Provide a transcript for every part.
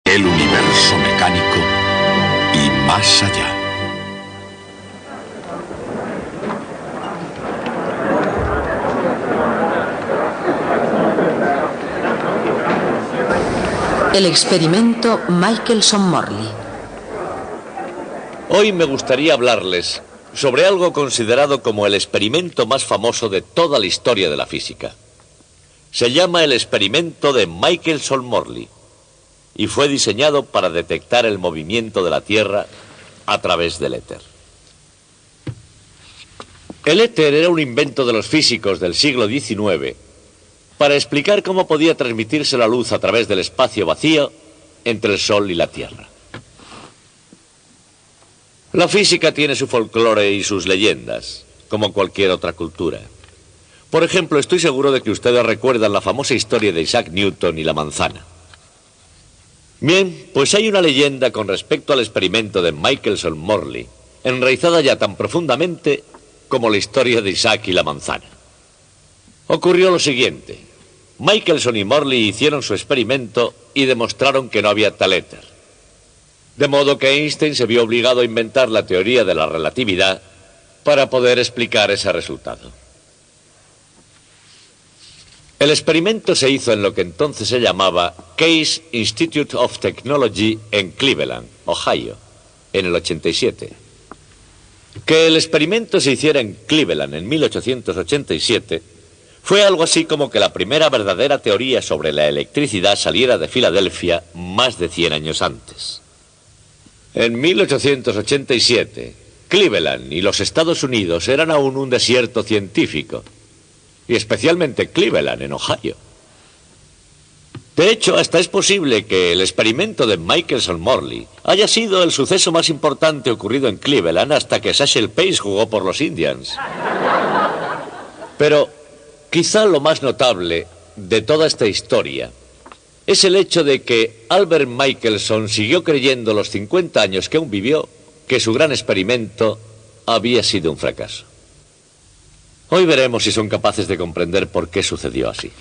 el universo mecánico y más allá. El experimento Michelson-Morley. Hoy me gustaría hablarles sobre algo considerado como el experimento más famoso de toda la historia de la física. Se llama el experimento de Michelson-Morley y fue diseñado para detectar el movimiento de la Tierra a través del éter. El éter era un invento de los físicos del siglo XIX para explicar cómo podía transmitirse la luz a través del espacio vacío entre el Sol y la Tierra. La física tiene su folclore y sus leyendas, como cualquier otra cultura. Por ejemplo, estoy seguro de que ustedes recuerdan la famosa historia de Isaac Newton y la manzana. Bien, pues hay una leyenda con respecto al experimento de Michelson-Morley, enraizada ya tan profundamente como la historia de Isaac y la manzana. Ocurrió lo siguiente. Michelson y Morley hicieron su experimento y demostraron que no había tal éter. De modo que Einstein se vio obligado a inventar la teoría de la relatividad para poder explicar ese resultado. El experimento se hizo en lo que entonces se llamaba Case Institute of Technology en Cleveland, Ohio, en el 87. Que el experimento se hiciera en Cleveland en 1887 fue algo así como que la primera verdadera teoría sobre la electricidad saliera de Filadelfia más de 100 años antes. En 1887, Cleveland y los Estados Unidos eran aún un desierto científico, y especialmente Cleveland, en Ohio. De hecho, hasta es posible que el experimento de Michelson-Morley haya sido el suceso más importante ocurrido en Cleveland hasta que Satchel Paige jugó por los Indians. Pero quizá lo más notable de toda esta historia es el hecho de que Albert Michelson siguió creyendo los 50 años que aún vivió que su gran experimento había sido un fracaso. Hoy veremos si son capaces de comprender por qué sucedió así.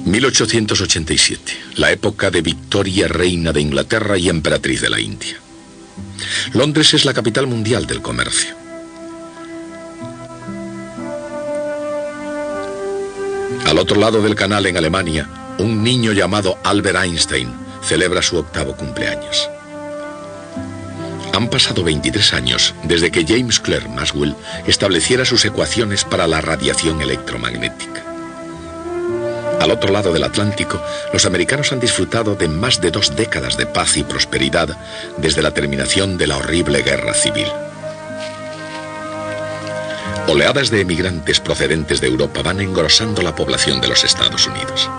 1887, la época de Victoria, reina de Inglaterra y emperatriz de la India. Londres es la capital mundial del comercio. Al otro lado del canal, en Alemania, un niño llamado Albert Einstein celebra su 8º cumpleaños. Han pasado 23 años desde que James Clerk Maxwell estableciera sus ecuaciones para la radiación electromagnética. Al otro lado del Atlántico, los americanos han disfrutado de más de 2 décadas de paz y prosperidad desde la terminación de la horrible guerra civil. Oleadas de emigrantes procedentes de Europa van engrosando la población de los Estados Unidos.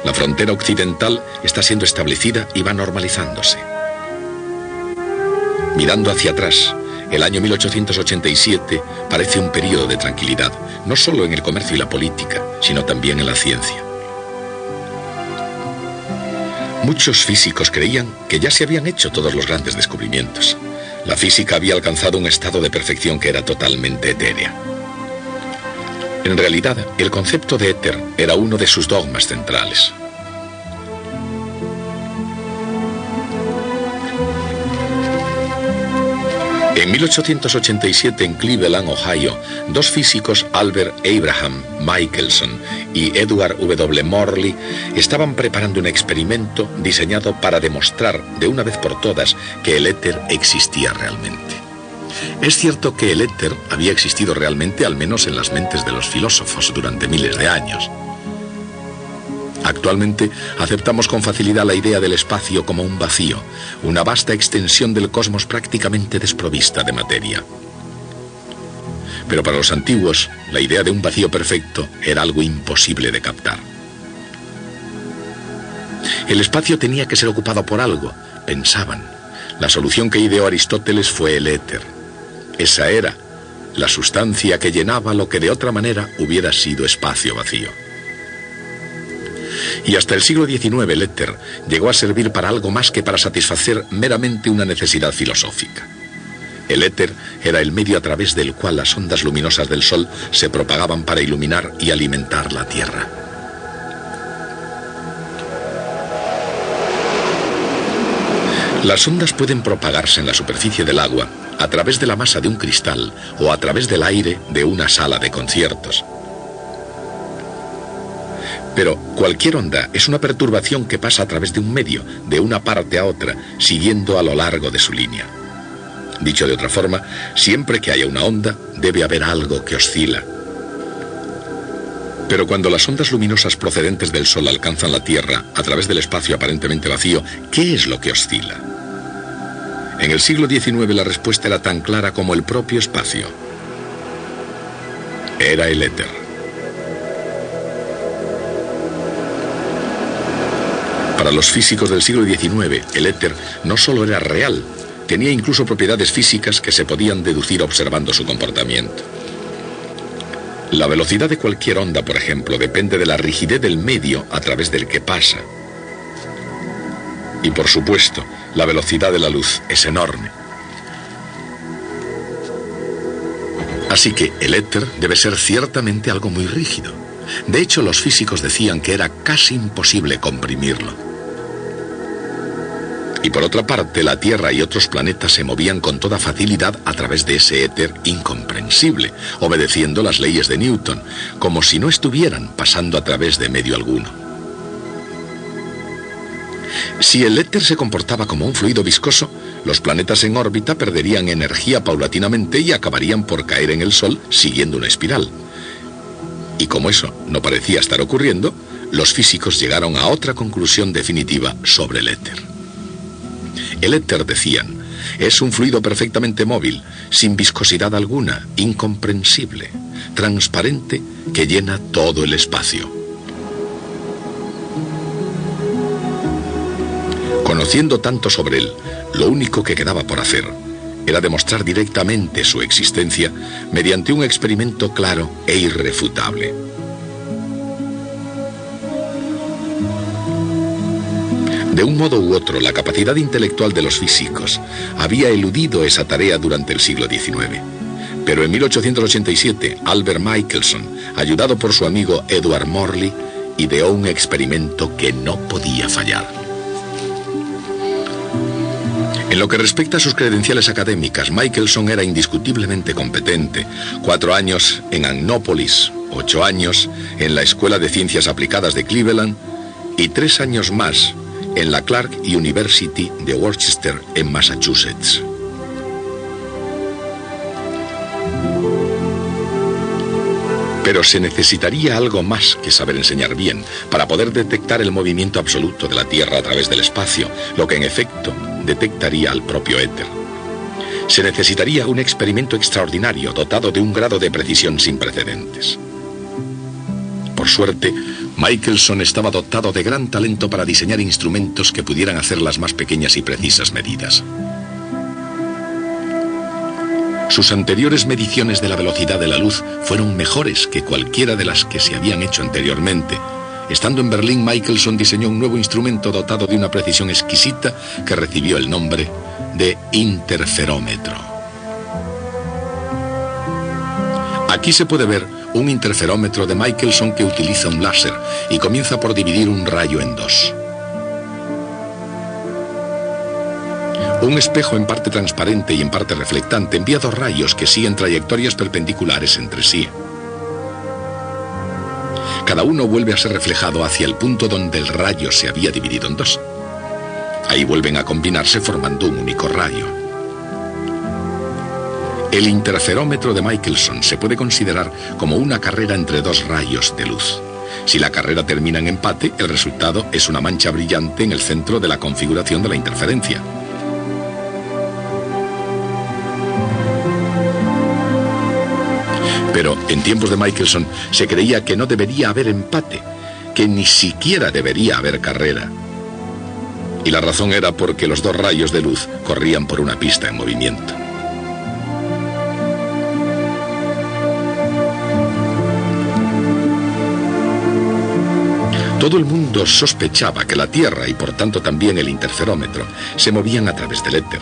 La frontera occidental está siendo establecida y va normalizándose. Mirando hacia atrás, el año 1887 parece un periodo de tranquilidad, no solo en el comercio y la política, sino también en la ciencia. Muchos físicos creían que ya se habían hecho todos los grandes descubrimientos. La física había alcanzado un estado de perfección que era totalmente etérea. En realidad, el concepto de éter era uno de sus dogmas centrales. En 1887, en Cleveland, Ohio, 2 físicos, Albert Abraham Michelson y Edward W. Morley, estaban preparando un experimento diseñado para demostrar de una vez por todas que el éter existía realmente. Es cierto que el éter había existido realmente, al menos en las mentes de los filósofos, durante miles de años. Actualmente aceptamos con facilidad la idea del espacio como un vacío, una vasta extensión del cosmos prácticamente desprovista de materia. Pero para los antiguos, la idea de un vacío perfecto era algo imposible de captar. El espacio tenía que ser ocupado por algo, pensaban. La solución que ideó Aristóteles fue el éter. Esa era la sustancia que llenaba lo que de otra manera hubiera sido espacio vacío. Y hasta el siglo XIX el éter llegó a servir para algo más que para satisfacer meramente una necesidad filosófica. El éter era el medio a través del cual las ondas luminosas del Sol se propagaban para iluminar y alimentar la Tierra. Las ondas pueden propagarse en la superficie del agua a través de la masa de un cristal o a través del aire de una sala de conciertos. Pero cualquier onda es una perturbación que pasa a través de un medio, de una parte a otra, siguiendo a lo largo de su línea. Dicho de otra forma, siempre que haya una onda, debe haber algo que oscila. Pero cuando las ondas luminosas procedentes del Sol alcanzan la Tierra a través del espacio aparentemente vacío, ¿qué es lo que oscila? En el siglo XIX la respuesta era tan clara como el propio espacio. Era el éter. Para los físicos del siglo XIX, el éter no solo era real, tenía incluso propiedades físicas que se podían deducir observando su comportamiento. La velocidad de cualquier onda, por ejemplo, depende de la rigidez del medio a través del que pasa. Y por supuesto, la velocidad de la luz es enorme. Así que el éter debe ser ciertamente algo muy rígido. De hecho, los físicos decían que era casi imposible comprimirlo. Y por otra parte, la Tierra y otros planetas se movían con toda facilidad a través de ese éter incomprensible, obedeciendo las leyes de Newton, como si no estuvieran pasando a través de medio alguno. Si el éter se comportaba como un fluido viscoso, los planetas en órbita perderían energía paulatinamente y acabarían por caer en el Sol siguiendo una espiral. Y como eso no parecía estar ocurriendo, los físicos llegaron a otra conclusión definitiva sobre el éter. El éter, decían, es un fluido perfectamente móvil, sin viscosidad alguna, incomprensible, transparente, que llena todo el espacio. Conociendo tanto sobre él, lo único que quedaba por hacer era demostrar directamente su existencia mediante un experimento claro e irrefutable. De un modo u otro, la capacidad intelectual de los físicos había eludido esa tarea durante el siglo XIX. Pero en 1887, Albert Michelson, ayudado por su amigo Edward Morley, ideó un experimento que no podía fallar. En lo que respecta a sus credenciales académicas, Michelson era indiscutiblemente competente. 4 años en Agnópolis, 8 años en la Escuela de Ciencias Aplicadas de Cleveland y 3 años más en la Clark University de Worcester, en Massachusetts. Pero se necesitaría algo más que saber enseñar bien para poder detectar el movimiento absoluto de la Tierra a través del espacio, lo que en efecto detectaría al propio éter. Se necesitaría un experimento extraordinario dotado de un grado de precisión sin precedentes. Por suerte, Michelson estaba dotado de gran talento para diseñar instrumentos que pudieran hacer las más pequeñas y precisas medidas. Sus anteriores mediciones de la velocidad de la luz fueron mejores que cualquiera de las que se habían hecho anteriormente. Estando en Berlín, Michelson diseñó un nuevo instrumento dotado de una precisión exquisita que recibió el nombre de interferómetro. Aquí se puede ver un interferómetro de Michelson que utiliza un láser y comienza por dividir un rayo en dos. Un espejo en parte transparente y en parte reflectante envía 2 rayos que siguen trayectorias perpendiculares entre sí. Cada uno vuelve a ser reflejado hacia el punto donde el rayo se había dividido en 2. Ahí vuelven a combinarse formando un único rayo. El interferómetro de Michelson se puede considerar como una carrera entre 2 rayos de luz. Si la carrera termina en empate, el resultado es una mancha brillante en el centro de la configuración de la interferencia. Pero en tiempos de Michelson se creía que no debería haber empate, que ni siquiera debería haber carrera. Y la razón era porque los 2 rayos de luz corrían por una pista en movimiento. Todo el mundo sospechaba que la Tierra y por tanto también el interferómetro se movían a través del éter.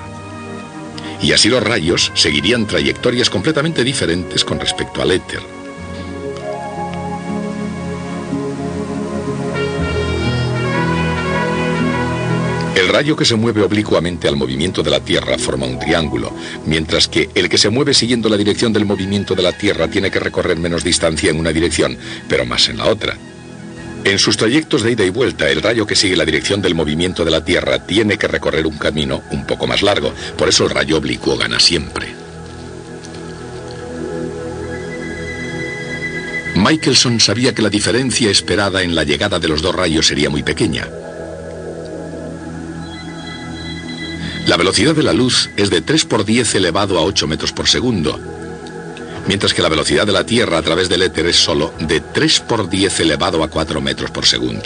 Y así los rayos seguirían trayectorias completamente diferentes con respecto al éter. El rayo que se mueve oblicuamente al movimiento de la Tierra forma un triángulo, mientras que el que se mueve siguiendo la dirección del movimiento de la Tierra tiene que recorrer menos distancia en una dirección, pero más en la otra. En sus trayectos de ida y vuelta, el rayo que sigue la dirección del movimiento de la Tierra tiene que recorrer un camino un poco más largo, por eso el rayo oblicuo gana siempre. Michelson sabía que la diferencia esperada en la llegada de los dos rayos sería muy pequeña. La velocidad de la luz es de 3 por 10 elevado a 8 metros por segundo, mientras que la velocidad de la Tierra a través del éter es solo de 3 por 10 elevado a 4 metros por segundo.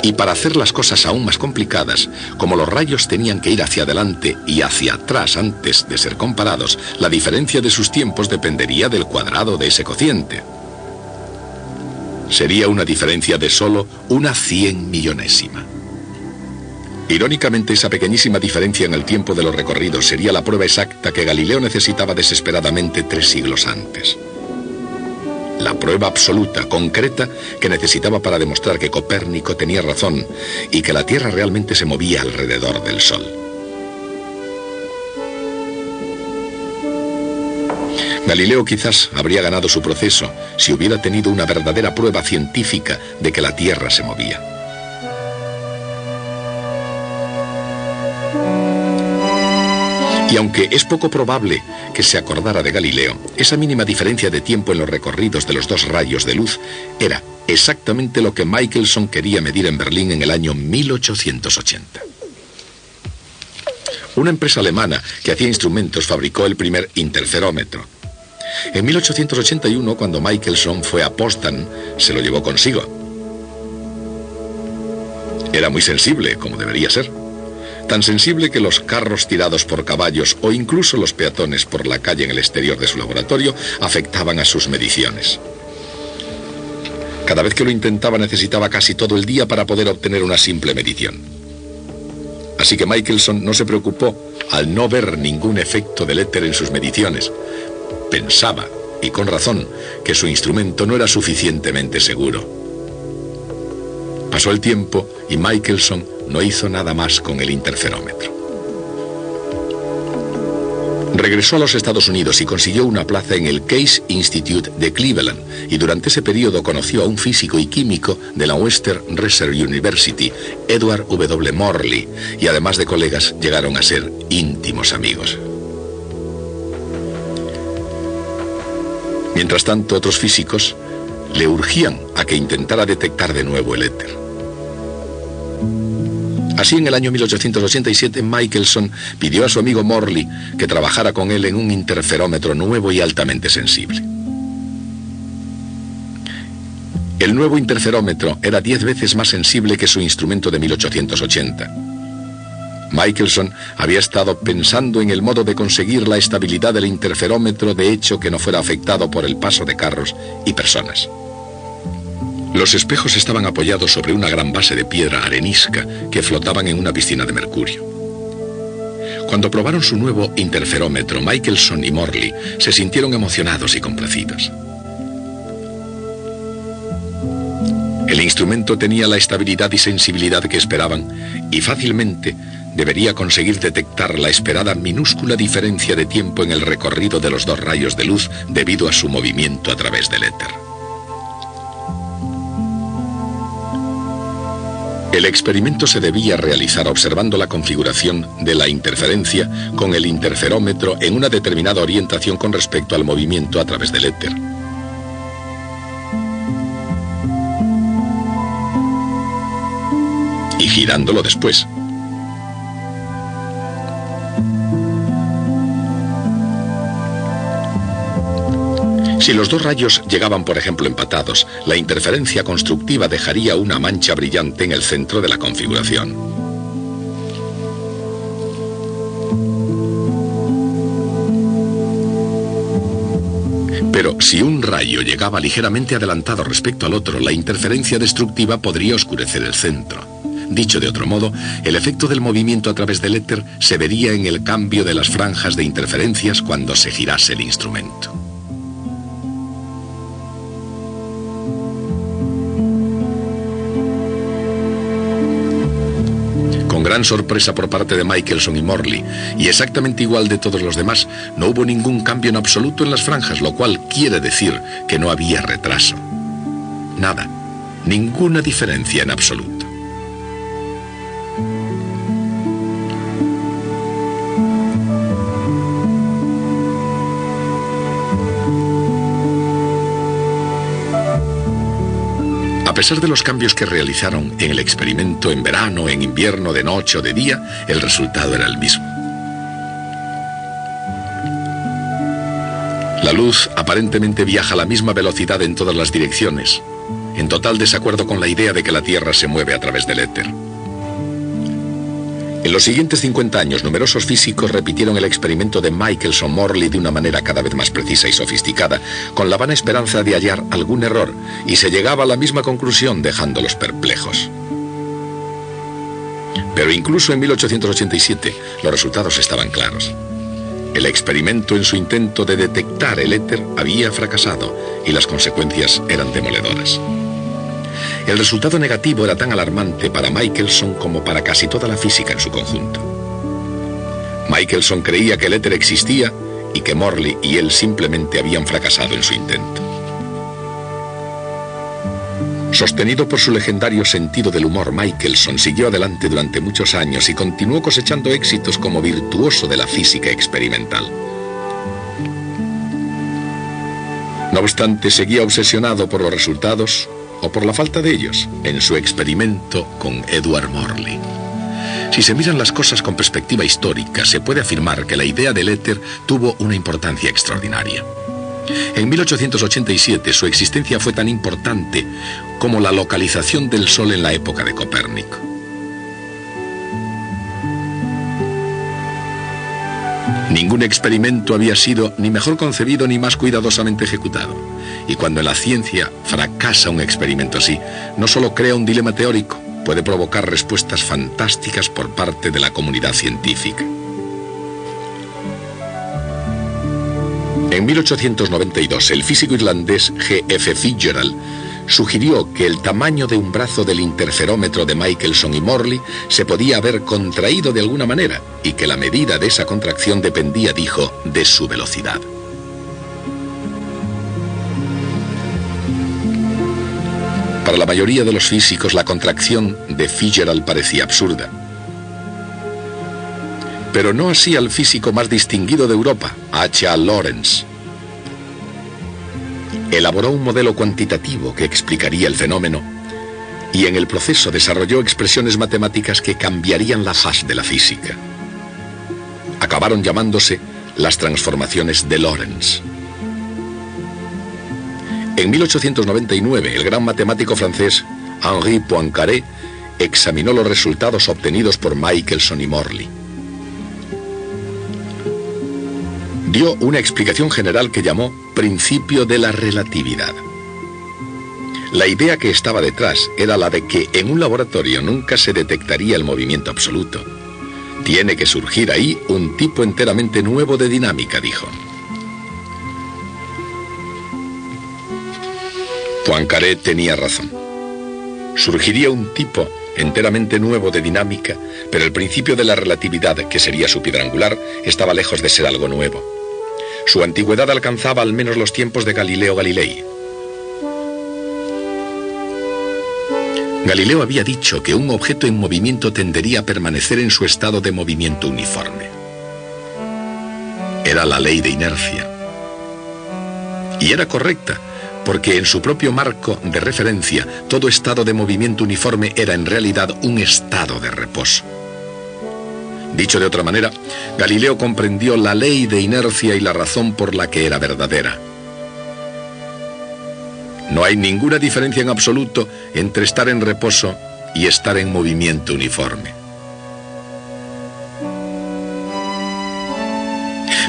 Y para hacer las cosas aún más complicadas, como los rayos tenían que ir hacia adelante y hacia atrás antes de ser comparados, la diferencia de sus tiempos dependería del cuadrado de ese cociente. Sería una diferencia de solo una 100 millonésima. Irónicamente, esa pequeñísima diferencia en el tiempo de los recorridos sería la prueba exacta que Galileo necesitaba desesperadamente 3 siglos antes. La prueba absoluta, concreta, que necesitaba para demostrar que Copérnico tenía razón y que la Tierra realmente se movía alrededor del Sol. Galileo quizás habría ganado su proceso si hubiera tenido una verdadera prueba científica de que la Tierra se movía. Y aunque es poco probable que se acordara de Galileo, esa mínima diferencia de tiempo en los recorridos de los dos rayos de luz era exactamente lo que Michelson quería medir en Berlín en el año 1880. Una empresa alemana que hacía instrumentos fabricó el primer interferómetro. En 1881, cuando Michelson fue a Potsdam, se lo llevó consigo. Era muy sensible, como debería ser. Tan sensible que los carros tirados por caballos o incluso los peatones por la calle en el exterior de su laboratorio afectaban a sus mediciones. Cada vez que lo intentaba necesitaba casi todo el día para poder obtener una simple medición. Así que Michelson no se preocupó al no ver ningún efecto del éter en sus mediciones. Pensaba, y con razón, que su instrumento no era suficientemente seguro. Pasó el tiempo y Michelson no hizo nada más con el interferómetro. Regresó a los Estados Unidos y consiguió una plaza en el Case Institute de Cleveland, y durante ese periodo conoció a un físico y químico de la Western Reserve University, Edward W. Morley, y además de colegas llegaron a ser íntimos amigos. Mientras tanto, otros físicos le urgían a que intentara detectar de nuevo el éter. Así, en el año 1887, Michelson pidió a su amigo Morley que trabajara con él en un interferómetro nuevo y altamente sensible. El nuevo interferómetro era 10 veces más sensible que su instrumento de 1880. Michelson había estado pensando en el modo de conseguir la estabilidad del interferómetro, de hecho que no fuera afectado por el paso de carros y personas. Los espejos estaban apoyados sobre una gran base de piedra arenisca que flotaban en una piscina de mercurio. Cuando probaron su nuevo interferómetro, Michelson y Morley se sintieron emocionados y complacidos. El instrumento tenía la estabilidad y sensibilidad que esperaban y fácilmente debería conseguir detectar la esperada minúscula diferencia de tiempo en el recorrido de los dos rayos de luz debido a su movimiento a través del éter. El experimento se debía realizar observando la configuración de la interferencia con el interferómetro en una determinada orientación con respecto al movimiento a través del éter. Y girándolo después. Si los dos rayos llegaban, por ejemplo, empatados, la interferencia constructiva dejaría una mancha brillante en el centro de la configuración. Pero si un rayo llegaba ligeramente adelantado respecto al otro, la interferencia destructiva podría oscurecer el centro. Dicho de otro modo, el efecto del movimiento a través del éter se vería en el cambio de las franjas de interferencias cuando se girase el instrumento. gran sorpresa por parte de Michelson y Morley, y exactamente igual de todos los demás, no hubo ningún cambio en absoluto en las franjas, lo cual quiere decir que no había retraso. Nada, ninguna diferencia en absoluto. A pesar de los cambios que realizaron en el experimento en verano, en invierno, de noche o de día, el resultado era el mismo. La luz aparentemente viaja a la misma velocidad en todas las direcciones, en total desacuerdo con la idea de que la Tierra se mueve a través del éter. En los siguientes 50 años, numerosos físicos repitieron el experimento de Michelson-Morley de una manera cada vez más precisa y sofisticada, con la vana esperanza de hallar algún error, y se llegaba a la misma conclusión, dejándolos perplejos. Pero incluso en 1887, los resultados estaban claros. El experimento en su intento de detectar el éter había fracasado, y las consecuencias eran demoledoras. El resultado negativo era tan alarmante para Michelson como para casi toda la física en su conjunto. Michelson creía que el éter existía y que Morley y él simplemente habían fracasado en su intento. Sostenido por su legendario sentido del humor, Michelson siguió adelante durante muchos años y continuó cosechando éxitos como virtuoso de la física experimental. No obstante, seguía obsesionado por los resultados, o por la falta de ellos, en su experimento con Edward Morley. Si se miran las cosas con perspectiva histórica, se puede afirmar que la idea del éter tuvo una importancia extraordinaria. En 1887 su existencia fue tan importante como la localización del Sol en la época de Copérnico. Ningún experimento había sido ni mejor concebido ni más cuidadosamente ejecutado. Y cuando en la ciencia fracasa un experimento así, no solo crea un dilema teórico, puede provocar respuestas fantásticas por parte de la comunidad científica. En 1892, el físico irlandés G.F. Fitzgerald sugirió que el tamaño de un brazo del interferómetro de Michelson y Morley se podía haber contraído de alguna manera y que la medida de esa contracción dependía, dijo, de su velocidad. Para la mayoría de los físicos, la contracción de Fitzgerald parecía absurda. Pero no así al físico más distinguido de Europa, H.A. Lorentz. Elaboró un modelo cuantitativo que explicaría el fenómeno y en el proceso desarrolló expresiones matemáticas que cambiarían la faz de la física. Acabaron llamándose las transformaciones de Lorentz. En 1899, el gran matemático francés Henri Poincaré examinó los resultados obtenidos por Michelson y Morley. Dio una explicación general que llamó principio de la relatividad. La idea que estaba detrás era la de que en un laboratorio nunca se detectaría el movimiento absoluto. Tiene que surgir ahí un tipo enteramente nuevo de dinámica, dijo. Poincaré tenía razón. Surgiría un tipo enteramente nuevo de dinámica, pero el principio de la relatividad, que sería su piedra angular, estaba lejos de ser algo nuevo. Su antigüedad alcanzaba al menos los tiempos de Galileo Galilei. Galileo había dicho que un objeto en movimiento tendería a permanecer en su estado de movimiento uniforme. Era la ley de inercia. Y era correcta, porque en su propio marco de referencia, todo estado de movimiento uniforme era en realidad un estado de reposo. Dicho de otra manera, Galileo comprendió la ley de inercia y la razón por la que era verdadera. No hay ninguna diferencia en absoluto entre estar en reposo y estar en movimiento uniforme.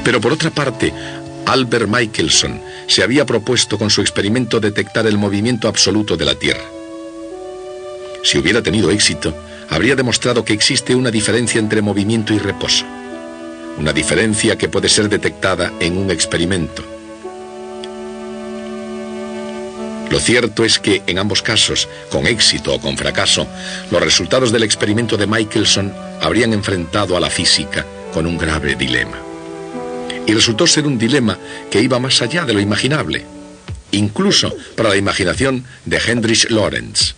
Pero por otra parte, Albert Michelson se había propuesto con su experimento detectar el movimiento absoluto de la Tierra. Si hubiera tenido éxito, habría demostrado que existe una diferencia entre movimiento y reposo. Una diferencia que puede ser detectada en un experimento. Lo cierto es que en ambos casos, con éxito o con fracaso, los resultados del experimento de Michelson habrían enfrentado a la física con un grave dilema. Y resultó ser un dilema que iba más allá de lo imaginable, incluso para la imaginación de Heinrich Lorentz.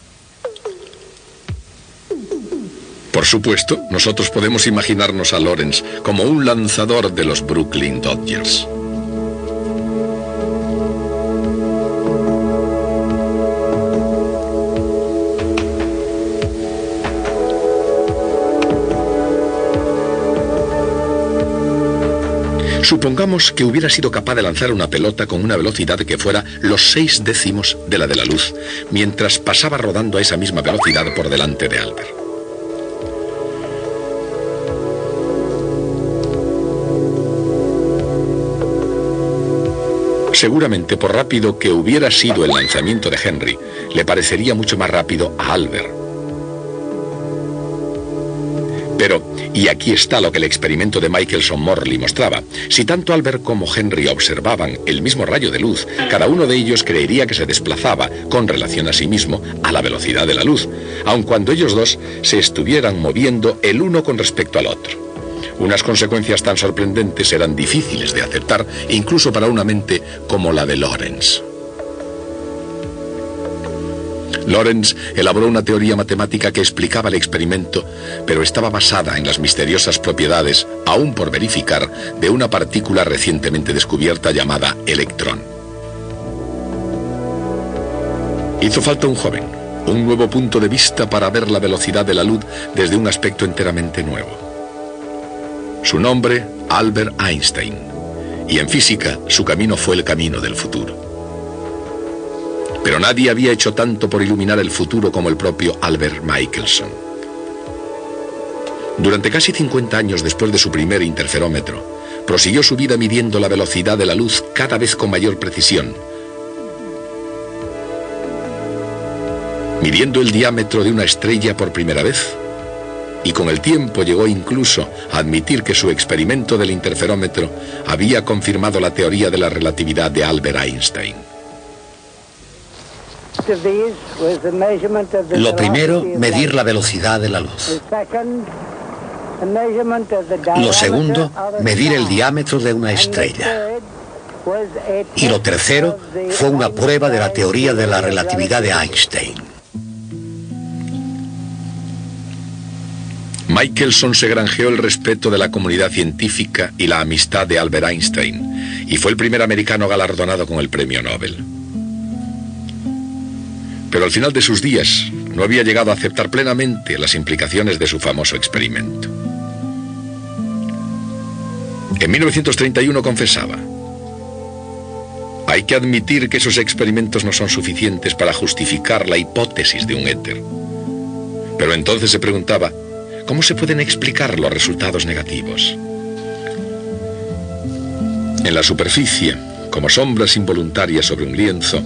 Por supuesto, nosotros podemos imaginarnos a Lorentz como un lanzador de los Brooklyn Dodgers. Supongamos que hubiera sido capaz de lanzar una pelota con una velocidad que fuera los 6 décimos de la de la luz, mientras pasaba rodando a esa misma velocidad por delante de Albert. Seguramente, por rápido que hubiera sido el lanzamiento de Henry, le parecería mucho más rápido a Albert. Pero, y aquí está lo que el experimento de Michelson-Morley mostraba, si tanto Albert como Henry observaban el mismo rayo de luz, cada uno de ellos creería que se desplazaba, con relación a sí mismo, a la velocidad de la luz, aun cuando ellos dos se estuvieran moviendo el uno con respecto al otro. Unas consecuencias tan sorprendentes eran difíciles de aceptar, incluso para una mente como la de Lorentz. Lorentz elaboró una teoría matemática que explicaba el experimento, pero estaba basada en las misteriosas propiedades, aún por verificar, de una partícula recientemente descubierta llamada electrón. Hizo falta un joven, un nuevo punto de vista para ver la velocidad de la luz desde un aspecto enteramente nuevo. Su nombre, Albert Einstein, y en física su camino fue el camino del futuro. Pero nadie había hecho tanto por iluminar el futuro como el propio Albert Michelson. Durante casi 50 años después de su primer interferómetro, prosiguió su vida midiendo la velocidad de la luz cada vez con mayor precisión, midiendo el diámetro de una estrella por primera vez, y con el tiempo llegó incluso a admitir que su experimento del interferómetro había confirmado la teoría de la relatividad de Albert Einstein. Lo primero, medir la velocidad de la luz. Lo segundo, medir el diámetro de una estrella. Y lo tercero, fue una prueba de la teoría de la relatividad de Einstein. Michelson se granjeó el respeto de la comunidad científica y la amistad de Albert Einstein, y fue el primer americano galardonado con el premio Nobel. Pero al final de sus días no había llegado a aceptar plenamente las implicaciones de su famoso experimento. En 1931 confesaba: hay que admitir que esos experimentos no son suficientes para justificar la hipótesis de un éter. Pero entonces se preguntaba, ¿cómo se pueden explicar los resultados negativos? En la superficie, como sombras involuntarias sobre un lienzo,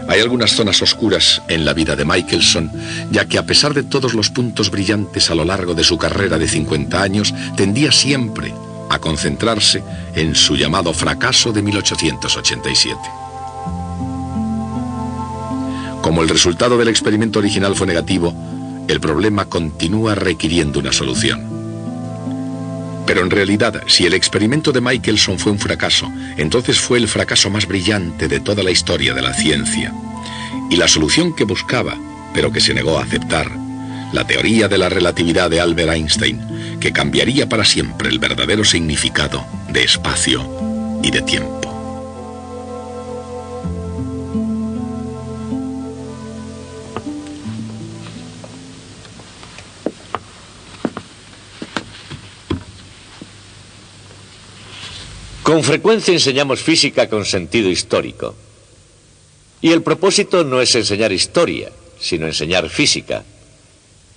hay algunas zonas oscuras en la vida de Michelson, ya que a pesar de todos los puntos brillantes a lo largo de su carrera de 50 años, tendía siempre a concentrarse en su llamado fracaso de 1887. Como el resultado del experimento original fue negativo, el problema continúa requiriendo una solución. Pero en realidad, si el experimento de Michelson fue un fracaso, entonces fue el fracaso más brillante de toda la historia de la ciencia. Y la solución que buscaba, pero que se negó a aceptar, la teoría de la relatividad de Albert Einstein, que cambiaría para siempre el verdadero significado de espacio y de tiempo. Con frecuencia enseñamos física con sentido histórico. Y el propósito no es enseñar historia, sino enseñar física.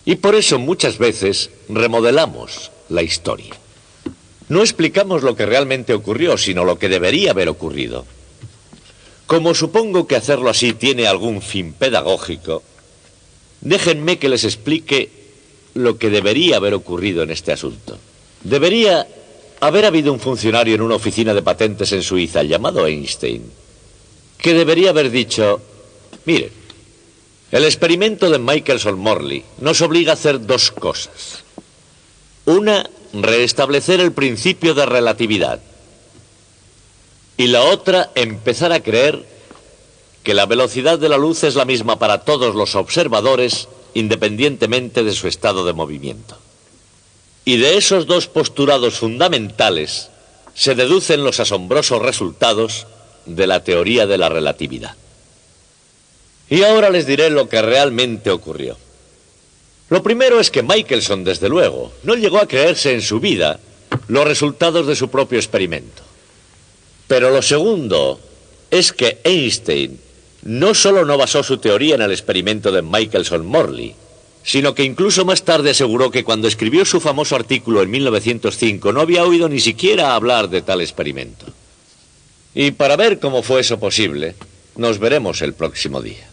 Y por eso muchas veces remodelamos la historia. No explicamos lo que realmente ocurrió, sino lo que debería haber ocurrido. Como supongo que hacerlo así tiene algún fin pedagógico, déjenme que les explique lo que debería haber ocurrido en este asunto. Debería haber habido un funcionario en una oficina de patentes en Suiza llamado Einstein, que debería haber dicho: Miren, el experimento de Michelson-Morley nos obliga a hacer dos cosas. Una, restablecer el principio de relatividad. Y la otra, empezar a creer que la velocidad de la luz es la misma para todos los observadores, independientemente de su estado de movimiento. Y de esos dos postulados fundamentales se deducen los asombrosos resultados de la teoría de la relatividad. Y ahora les diré lo que realmente ocurrió. Lo primero es que Michelson, desde luego, no llegó a creerse en su vida los resultados de su propio experimento. Pero lo segundo es que Einstein no solo no basó su teoría en el experimento de Michelson-Morley, sino que incluso más tarde aseguró que cuando escribió su famoso artículo en 1905 no había oído ni siquiera hablar de tal experimento. Y para ver cómo fue eso posible, nos veremos el próximo día.